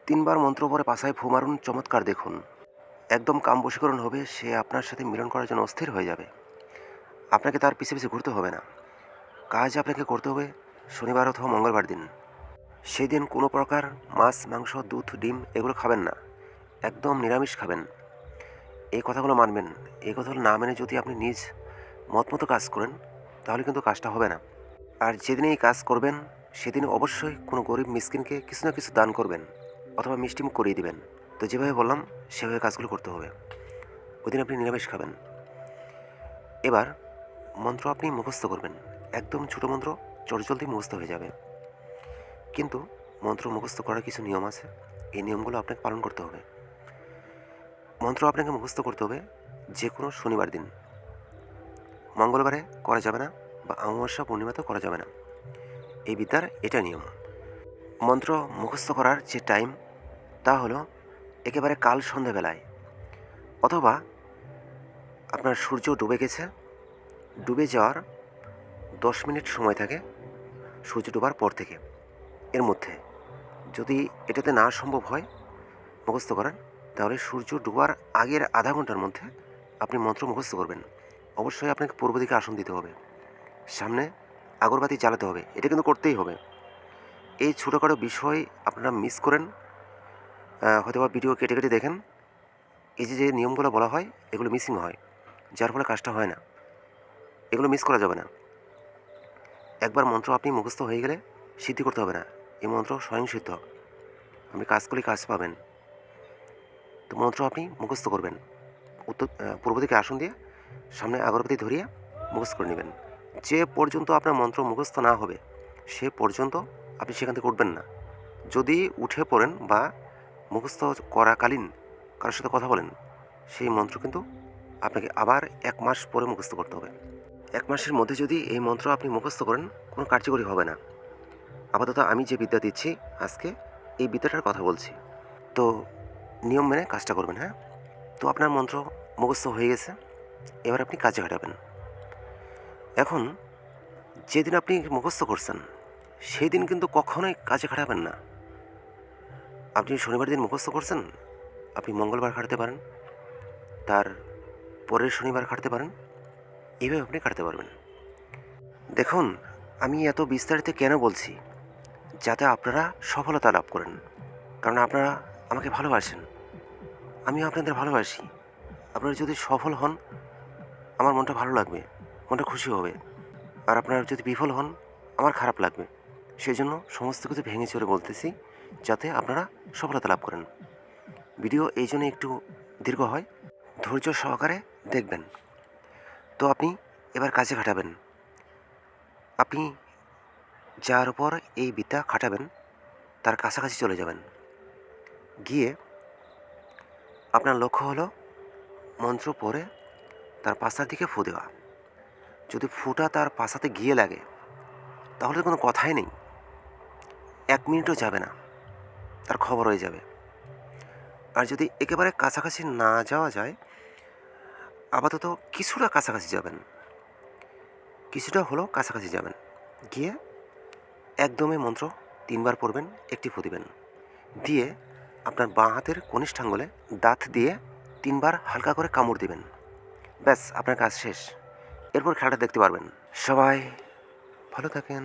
তিনবার মন্ত্র পরে পাছায় ফু মারুন, চমৎকার দেখুন। একদম কাম বশীকরণ হবে, সে আপনার সাথে মিলন করার জন্য অস্থির হয়ে যাবে। আপনাকে তার পিছে পিছে ঘুরতে হবে না। কাজ আপনাকে করতে হবে শনিবার অথবা মঙ্গলবার দিন। সেই দিন কোনো প্রকার মাছ, মাংস, দুধ, ডিম এগুলো খাবেন না। একদম নিরামিষ খাবেন। এই কথাগুলো মানবেন। এই কথাগুলো না মেনে যদি আপনি নিজ মত মতো কাজ করেন, তাহলে কিন্তু কাজটা হবে না। আর যেদিন এই কাজ করবেন, সেদিন অবশ্যই কোনো গরিব মিসকিনকে কিছু না কিছু দান করবেন অথবা মিষ্টিমুখ করিয়ে দিবেন। তো যেভাবে বললাম সেভাবে কাজগুলো করতে হবে। ওইদিন আপনি নিরামিষ খাবেন। এবার মন্ত্র আপনি মুখস্থ করবেন। একদম ছোটো মন্ত্র, চটজলদি মুখস্থ হয়ে যাবে। কিন্তু মন্ত্র মুখস্থ করার কিছু নিয়ম আছে। এই নিয়মগুলো আপনাকে পালন করতে হবে। মন্ত্র আপনাকে মুখস্থ করতে হবে যে কোনো শনিবার দিন। মঙ্গলবারে করা যাবে না বা অমাবস্যা পূর্ণিমাতেও করা যাবে না। এই বিদ্যার এটা নিয়ম। মন্ত্র মুখস্থ করার যে টাইম, তা হলো একেবারে কাল সন্ধ্যাবেলায়, অথবা আপনার সূর্য ডুবে গেছে, ডুবে যাওয়ার 10 মিনিট সময় থাকে সূর্য ডোবার পর থেকে। এর মধ্যে যদি এটাতে না সম্ভব হয় মুখস্থ করার, তাহলে সূর্য ডোবার আগের আধা ঘন্টার মধ্যে আপনি মন্ত্র মুখস্থ করবেন। অবশ্যই আপনাকে পূর্ব দিকে আসন দিতে হবে, সামনে আগরবাতি জ্বালাতে হবে। এটা কিন্তু করতেই হবে। এই ছোটোখাটো বিষয় আপনারা মিস করেন, হয়তো বা ভিডিও কেটে কেটে দেখেন। এই যে যে নিয়মগুলো বলা হয়, এগুলো মিসিং হয়, যার ফলে কাজটা হয় না। এগুলো মিস করা যাবে না। একবার মন্ত্র আপনি মুখস্থ হয়ে গেলে সিদ্ধি করতে হবে না। এই মন্ত্র স্বয়ং সিদ্ধ। আপনি কাজ করলে কাজ পাবেন। তো মন্ত্র আপনি মুখস্থ করবেন। পূর্ব দিকে আসন দিয়ে সামনে আগরবাতি ধরিয়ে মুখস্থ করে নেবেন। যে পর্যন্ত আপনার মন্ত্র মুখস্থ না হবে, সে পর্যন্ত আপনি সেখান থেকে উঠবেন না। যদি উঠে পড়েন বা মুখস্থ করাকালীন কারোর সাথে কথা বলেন, সেই মন্ত্র কিন্তু আপনাকে আবার 1 মাস পরে মুখস্থ করতে হবে। 1 মাসের মধ্যে যদি এই মন্ত্র আপনি মুখস্থ করেন, কোনো কার্যকরী হবে না। আপাতত আমি যে বিদ্যা দিচ্ছি আজকে, এই বিদ্যাটার কথা বলছি। তো নিয়ম মেনে কাজটা করবেন, হ্যাঁ? তো আপনার মন্ত্র মুখস্থ হয়ে গেছে। এবার আপনি কাজে খাটাবেন। এখন যেদিন আপনি মুখস্থ করছেন, সেই দিন কিন্তু কখনোই কাজে খাটাবেন না। আপনি শনিবার দিন মুখস্থ করছেন, আপনি মঙ্গলবার খাটাতে পারেন, তার পরের শনিবার খাটাতে পারেন। এইভাবে আপনি কাটাতে পারবেন। দেখুন, আমি এত বিস্তারিত কেন বলছি? যাতে আপনারা সফলতা লাভ করেন। কারণ আপনারা আমাকে ভালোবাসেন, আমিও আপনাদের ভালোবাসি। আপনারা যদি সফল হন, আমার মনটা ভালো লাগবে, মনটা খুশি হবে। আর আপনারা যদি বিফল হন, আমার খারাপ লাগবে। সেই জন্য সমস্ত কিছু ভেঙে চুরে বলতেছি, যাতে আপনারা সফলতা লাভ করেন। ভিডিও এই জন্য একটু দীর্ঘ হয়, ধৈর্য সহকারে দেখবেন। তো আপনি এবার কাজে খাটাবেন। আপনি যার উপর এই বিদ্যা খাটাবেন, তার কাছাকাছি চলে যাবেন। গিয়ে আপনার লক্ষ্য হলো মন্ত্র পড়ে তার পাছার দিকে ফু দেওয়া। যদি ফুটা তার পাছাতে গিয়ে লাগে, তাহলে কোনো কথাই নেই। 1 মিনিটও যাবে না, তার খবর হয়ে যাবে। আর যদি একেবারে কাছাকাছি না যাওয়া যায়, আপাতত কিছুটা কাছাকাছি যাবেন, কিছুটা হলেও কাছাকাছি যাবেন। গিয়ে একদমই মন্ত্র 3বার পড়বেন, একটি ফু দিবেন। দিয়ে আপনার বাঁ হাতের কনিষ্ঠাঙ্গলে দাঁত দিয়ে 3বার হালকা করে কামড় দিবেন। ব্যাস, আপনার কাজ শেষ। এরপর খেলাটা দেখতে পারবেন। সবাই ভালো থাকেন।